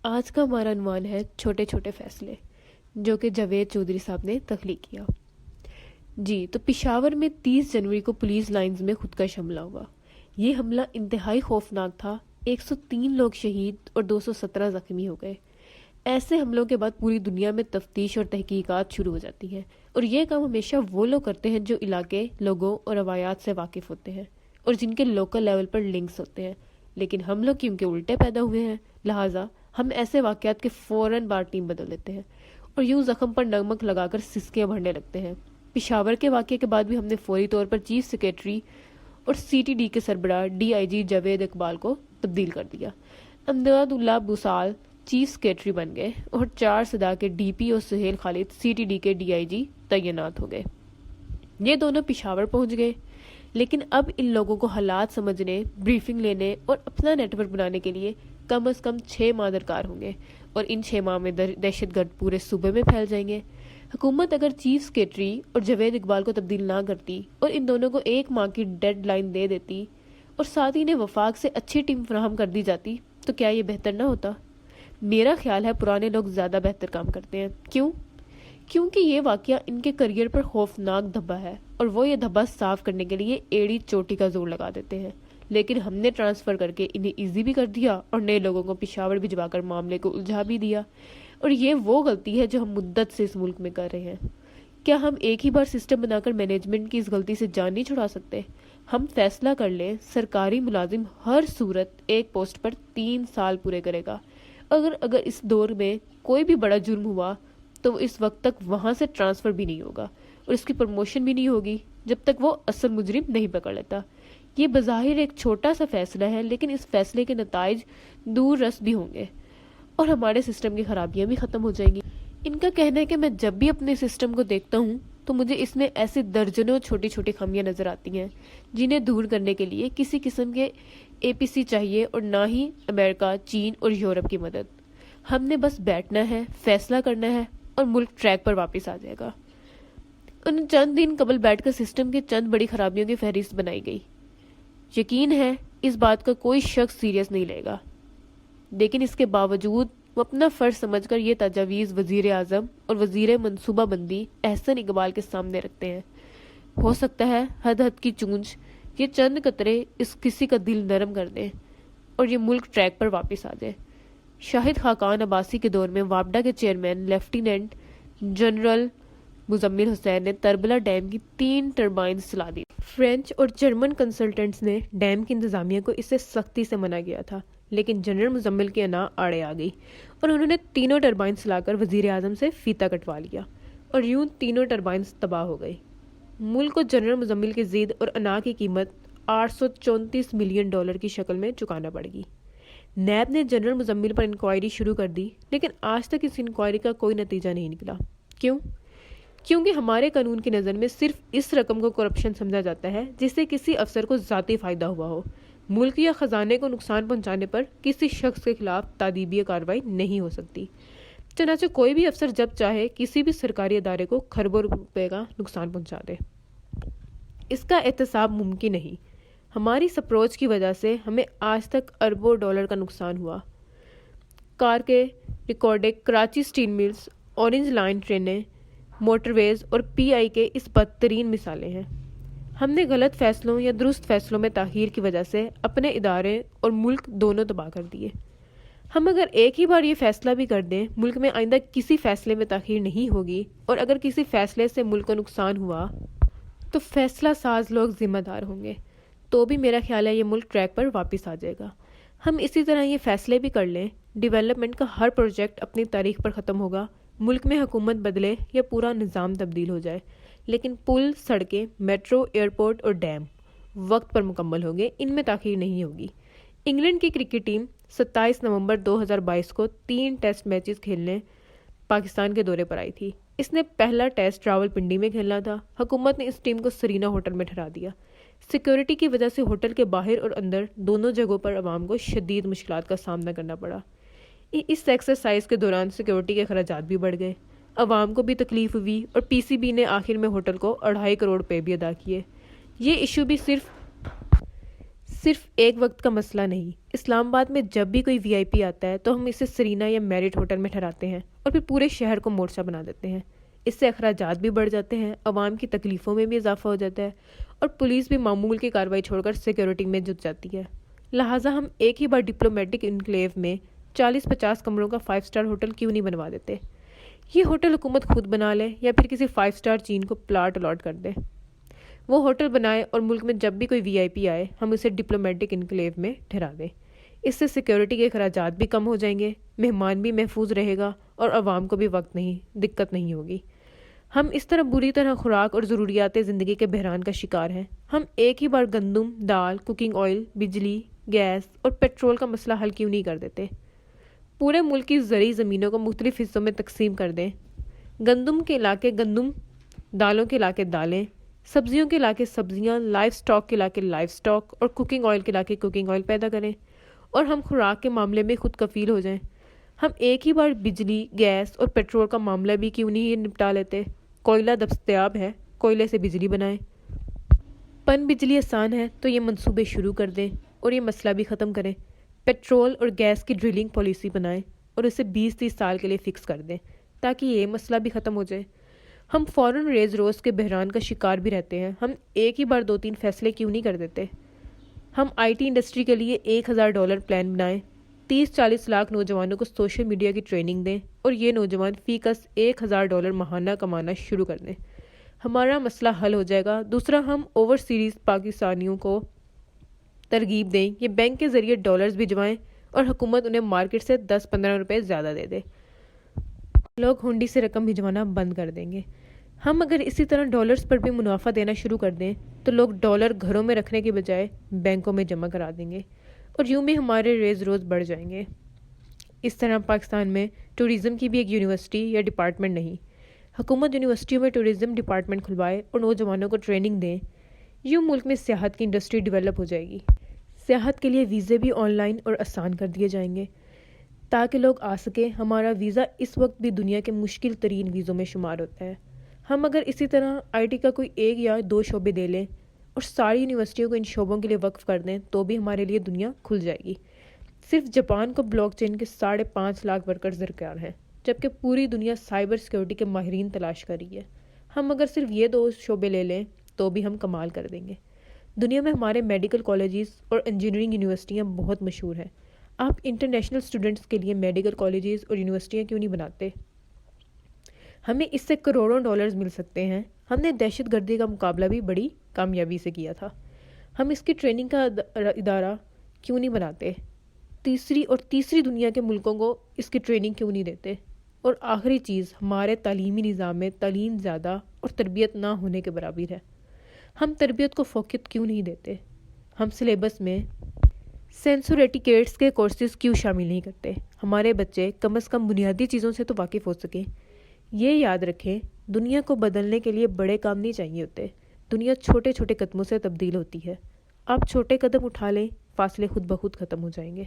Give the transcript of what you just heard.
آج کا ہمارا عنوان ہے چھوٹے چھوٹے فیصلے، جو کہ جاوید چودھری صاحب نے تخلیق کیا۔ جی تو پشاور میں 30 جنوری کو پولیس لائنز میں خودکش حملہ ہوا۔ یہ حملہ انتہائی خوفناک تھا۔ 103 لوگ شہید اور 217 زخمی ہو گئے۔ ایسے حملوں کے بعد پوری دنیا میں تفتیش اور تحقیقات شروع ہو جاتی ہیں، اور یہ کام ہمیشہ وہ لوگ کرتے ہیں جو علاقے، لوگوں اور روایات سے واقف ہوتے ہیں اور جن کے لوکل لیول پر لنکس ہوتے ہیں۔ لیکن ہم لوگ کیونکہ الٹے پیدا ہوئے ہیں، لہٰذا ہم ایسے واقعات کے فوراً بعد ٹیم بدل دیتے ہیں اور یوں زخم پر نمک لگا کر سسکیاں بھرنے لگتے ہیں۔ پشاور کے واقعے کے بعد بھی ہم نے فوری طور پر چیف سیکریٹری اور سی ٹی ڈی کے سربراہ DIG جاوید اقبال کو تبدیل کر دیا۔ امداد اللہ بوسال چیف سیکریٹری بن گئے اور 4 صدا کے DP اور سہیل خالد CTD کے DIG تعینات ہو گئے۔ یہ دونوں پشاور پہنچ گئے، لیکن اب ان لوگوں کو حالات سمجھنے، بریفنگ لینے اور اپنا نیٹ ورک بنانے کے لیے کم از کم 6 ماہ درکار ہوں گے، اور ان 6 ماہ میں دہشت گرد پورے صوبے میں پھیل جائیں گے۔ حکومت اگر چیف سیکریٹری اور جاوید اقبال کو تبدیل نہ کرتی اور ان دونوں کو 1 ماہ کی ڈیڈ لائن دے دیتی اور ساتھ ہی انہیں وفاق سے اچھی ٹیم فراہم کر دی جاتی تو کیا یہ بہتر نہ ہوتا؟ میرا خیال ہے پرانے لوگ زیادہ بہتر کام کرتے ہیں۔ کیوں؟ کیونکہ یہ واقعہ ان کے کریئر پر خوفناک دھبا ہے، اور وہ یہ دھبا صاف کرنے کے لیے ایڑی چوٹی کا زور لگا دیتے ہیں۔ لیکن ہم نے ٹرانسفر کر کے انہیں ایزی بھی کر دیا اور نئے لوگوں کو پشاور بھجوا کر معاملے کو الجھا بھی دیا، اور یہ وہ غلطی ہے جو ہم مدت سے اس ملک میں کر رہے ہیں۔ کیا ہم ایک ہی بار سسٹم بنا کر مینجمنٹ کی اس غلطی سے جان نہیں چھڑا سکتے؟ ہم فیصلہ کر لیں سرکاری ملازم ہر صورت ایک پوسٹ پر 3 سال پورے کرے گا۔ اگر اس دور میں کوئی بھی بڑا جرم ہوا تو وہ اس وقت تک وہاں سے ٹرانسفر بھی نہیں ہوگا اور اس کی پروموشن بھی نہیں ہوگی جب تک وہ اصل مجرم نہیں پکڑ لیتا۔ یہ بظاہر ایک چھوٹا سا فیصلہ ہے، لیکن اس فیصلے کے نتائج دور رس بھی ہوں گے اور ہمارے سسٹم کی خرابیاں بھی ختم ہو جائیں گی۔ ان کا کہنا ہے کہ میں جب بھی اپنے سسٹم کو دیکھتا ہوں تو مجھے اس میں ایسی درجنوں چھوٹی چھوٹی خامیاں نظر آتی ہیں جنہیں دور کرنے کے لیے کسی قسم کے APC چاہیے، اور نہ ہی امریکہ، چین اور یورپ کی مدد۔ ہم نے بس بیٹھنا ہے، فیصلہ کرنا ہے اور ملک ٹریک پر واپس آ جائے گا۔ ان چند دن قبل بیٹھ کر سسٹم کے چند بڑی خرابیوں کی فہرست بنائی گئی۔ یقین ہے اس بات کا کوئی شخص سیریس نہیں لے گا، لیکن اس کے باوجود وہ اپنا فرض سمجھ کر یہ تجاویز وزیر اعظم اور وزیر منصوبہ بندی احسن اقبال کے سامنے رکھتے ہیں۔ ہو سکتا ہے حد حد کی چونچ، یہ چند قطرے اس کسی کا دل نرم کر دیں اور یہ ملک ٹریک پر واپس آ جائے۔ شاہد خاقان عباسی کے دور میں وابڈا کے چیئرمین لیفٹیننٹ جنرل مزمل حسین نے تربلا ڈیم کی 3 ٹربائنز چلا دی۔ فرینچ اور جرمن کنسلٹنٹس نے ڈیم کی انتظامیہ کو اس سے سختی سے منع کیا تھا، لیکن جنرل مزمل کی انا آڑے آ گئی اور انہوں نے تینوں ٹربائنز چلا کر وزیر اعظم سے فیتا کٹوا لیا، اور یوں تینوں ٹربائنز تباہ ہو گئی۔ ملک کو جنرل مزمل کی ضد اور انا کی قیمت $834 ملین کی شکل میں چکانا پڑ گی۔ نیب نے جنرل مزمل پر انکوائری شروع کر دی، لیکن آج تک اس انکوائری کا کوئی نتیجہ نہیں نکلا۔ کیوں؟ کیونکہ ہمارے قانون کی نظر میں صرف اس رقم کو کرپشن سمجھا جاتا ہے جس سے کسی افسر کو ذاتی فائدہ ہوا ہو۔ ملک یا خزانے کو نقصان پہنچانے پر کسی شخص کے خلاف تادیبی کارروائی نہیں ہو سکتی۔ چنانچہ کوئی بھی افسر جب چاہے کسی بھی سرکاری ادارے کو کھربوں روپے کا نقصان پہنچا دے۔ اس کا احتساب ممکن نہیں۔ ہماری اس اپروچ کی وجہ سے ہمیں آج تک اربوں ڈالر کا نقصان ہوا۔ کار کے ریکارڈک، Karachi steel mills, orange line ٹرینیں، موٹر ویز اور PI کے اس بدترین مثالیں ہیں۔ ہم نے غلط فیصلوں یا درست فیصلوں میں تاخیر کی وجہ سے اپنے ادارے اور ملک دونوں تباہ کر دیے۔ ہم اگر ایک ہی بار یہ فیصلہ بھی کر دیں ملک میں آئندہ کسی فیصلے میں تاخیر نہیں ہوگی، اور اگر کسی فیصلے سے ملک کو نقصان ہوا تو فیصلہ ساز لوگ ذمہ دار ہوں گے، تو بھی میرا خیال ہے یہ ملک ٹریک پر واپس آ جائے گا۔ ہم اسی طرح یہ فیصلے بھی کر لیں ڈیولپمنٹ کا ہر پروجیکٹ اپنی تاریخ پر ختم ہوگا، ملک میں حکومت بدلے یا پورا نظام تبدیل ہو جائے، لیکن پل، سڑکیں، میٹرو، ایئرپورٹ اور ڈیم وقت پر مکمل ہوں گے، ان میں تاخیر نہیں ہوگی۔ انگلینڈ کی کرکٹ ٹیم 27 نومبر 2022 کو 3 ٹیسٹ میچز کھیلنے پاکستان کے دورے پر آئی تھی۔ اس نے پہلا ٹیسٹ راولپنڈی میں کھیلنا تھا۔ حکومت نے اس ٹیم کو سرینا ہوٹل میں ٹھہرا دیا۔ سیکیورٹی کی وجہ سے ہوٹل کے باہر اور اندر دونوں جگہوں پر عوام کو شدید مشکلات کا سامنا کرنا پڑا۔ اس ایکسرسائز کے دوران سیکیورٹی کے اخراجات بھی بڑھ گئے، عوام کو بھی تکلیف ہوئی، اور PCB نے آخر میں ہوٹل کو 2.5 کروڑ روپے بھی ادا کیے۔ یہ ایشو بھی صرف ایک وقت کا مسئلہ نہیں، اسلام آباد میں جب بھی کوئی وی آئی پی آتا ہے تو ہم اسے سرینا یا میرٹ ہوٹل میں ٹھہراتے ہیں اور پھر پورے شہر کو مورچہ بنا دیتے ہیں۔ اس سے اخراجات بھی بڑھ جاتے ہیں، عوام کی تکلیفوں میں بھی اضافہ ہو جاتا ہے اور پولیس بھی معمول کی کارروائی چھوڑ کر سیکیورٹی میں جٹ جاتی ہے۔ لہٰذا ہم ایک ہی بار ڈپلومیٹک انکلیو میں 40-50 کمروں کا 5 اسٹار ہوٹل کیوں نہیں بنوا دیتے؟ یہ ہوٹل حکومت خود بنا لے یا پھر کسی 5 اسٹار چین کو پلاٹ الاٹ کر دے، وہ ہوٹل بنائے اور ملک میں جب بھی کوئی وی آئی پی آئے ہم اسے ڈپلومیٹک انکلیو میں ٹھہرا دیں۔ اس سے سیکیورٹی کے اخراجات بھی کم ہو جائیں گے، مہمان بھی محفوظ رہے گا اور عوام کو بھی دقت نہیں ہوگی۔ ہم اس طرح بری طرح خوراک اور ضروریات زندگی کے بحران کا شکار ہیں۔ ہم ایک ہی بار گندم، دال، کوکنگ آئل، بجلی، گیس اور پیٹرول کا مسئلہ حل کیوں نہیں کر دیتے؟ پورے ملک کی زرعی زمینوں کو مختلف حصوں میں تقسیم کر دیں، گندم کے علاقے گندم، دالوں کے علاقے دالیں، سبزیوں کے علاقے سبزیاں، لائف سٹاک کے علاقے لائف سٹاک اور کوکنگ آئل کے علاقے کوکنگ آئل پیدا کریں اور ہم خوراک کے معاملے میں خود کفیل ہو جائیں۔ ہم ایک ہی بار بجلی، گیس اور پیٹرول کا معاملہ بھی کیوں نہیں نپٹا لیتے؟ کوئلہ دستیاب ہے، کوئلے سے بجلی بنائیں۔ پن بجلی آسان ہے تو یہ منصوبے شروع کر دیں اور یہ مسئلہ بھی ختم کریں۔ پیٹرول اور گیس کی ڈرلنگ پالیسی بنائیں اور اسے 20-30 سال کے لیے فکس کر دیں تاکہ یہ مسئلہ بھی ختم ہو جائے۔ ہم فوراً ریز روز کے بحران کا شکار بھی رہتے ہیں، ہم ایک ہی بار 2-3 فیصلے کیوں نہیں کر دیتے؟ ہم آئی ٹی انڈسٹری کے لیے $1000 پلان بنائیں، 30-40 لاکھ نوجوانوں کو سوشل میڈیا کی ٹریننگ دیں اور یہ نوجوان فی کس $1000 ماہانہ کمانا شروع کر دیں۔ ہمارا مسئلہ حل ہو جائے گا۔ دوسرا، ہم اوورسیز پاکستانیوں کو ترغیب دیں، یہ بینک کے ذریعے ڈالرز بھجوائیں اور حکومت انہیں مارکیٹ سے 10-15 روپے زیادہ دے دے۔ لوگ ہنڈی سے رقم بھجوانا بند کر دیں گے۔ ہم اگر اسی طرح ڈالرز پر بھی منافع دینا شروع کر دیں تو لوگ ڈالر گھروں میں رکھنے کے بجائے بینکوں میں جمع کرا دیں گے اور یوں بھی ہمارے ریز روز بڑھ جائیں گے۔ اس طرح پاکستان میں ٹورزم کی بھی ایک یونیورسٹی یا ڈپارٹمنٹ نہیں، حکومت یونیورسٹیوں میں ٹورزم ڈپارٹمنٹ کھلوائے اور نوجوانوں کو ٹریننگ دیں، یوں ملک میں سیاحت کی انڈسٹری ڈیولپ ہو جائے گی۔ سیاحت کے لیے ویزے بھی آن لائن اور آسان کر دیے جائیں گے تاکہ لوگ آ سکیں۔ ہمارا ویزا اس وقت بھی دنیا کے مشکل ترین ویزوں میں شمار ہوتا ہے۔ ہم اگر اسی طرح آئی ٹی کا کوئی 1 یا 2 شعبے دے لیں اور ساری یونیورسٹیوں کو ان شعبوں کے لیے وقف کر دیں تو بھی ہمارے لیے دنیا کھل جائے گی۔ صرف جاپان کو بلاک چین کے 5.5 لاکھ ورکرز درکار ہیں، جبکہ پوری دنیا سائبر سیکیورٹی کے ماہرین تلاش کر رہی ہے۔ ہم اگر صرف یہ 2 شعبے لے لیں تو بھی ہم کمال کر دیں گے۔ دنیا میں ہمارے میڈیکل کالجز اور انجینئرنگ یونیورسٹیاں بہت مشہور ہیں۔ آپ انٹرنیشنل اسٹوڈنٹس کے لیے میڈیکل کالجز اور یونیورسٹیاں کیوں نہیں بناتے؟ ہمیں اس سے کروڑوں ڈالرز مل سکتے ہیں۔ ہم نے دہشت گردی کا مقابلہ بھی بڑی کامیابی سے کیا تھا، ہم اس کی ٹریننگ کا ادارہ کیوں نہیں بناتے؟ تیسری دنیا کے ملکوں کو اس کی ٹریننگ کیوں نہیں دیتے؟ اور آخری چیز، ہمارے تعلیمی نظام میں تعلیم زیادہ اور تربیت نہ ہونے کے برابر ہے۔ ہم تربیت کو فوقیت کیوں نہیں دیتے؟ ہم سلیبس میں سینسور ایٹیکیٹس کے کورسز کیوں شامل نہیں کرتے؟ ہمارے بچے کم از کم بنیادی چیزوں سے تو واقف ہو سکیں۔ یہ یاد رکھیں، دنیا کو بدلنے کے لیے بڑے کام نہیں چاہیے ہوتے، دنیا چھوٹے چھوٹے قدموں سے تبدیل ہوتی ہے۔ آپ چھوٹے قدم اٹھا لیں، فاصلے خود بخود ختم ہو جائیں گے۔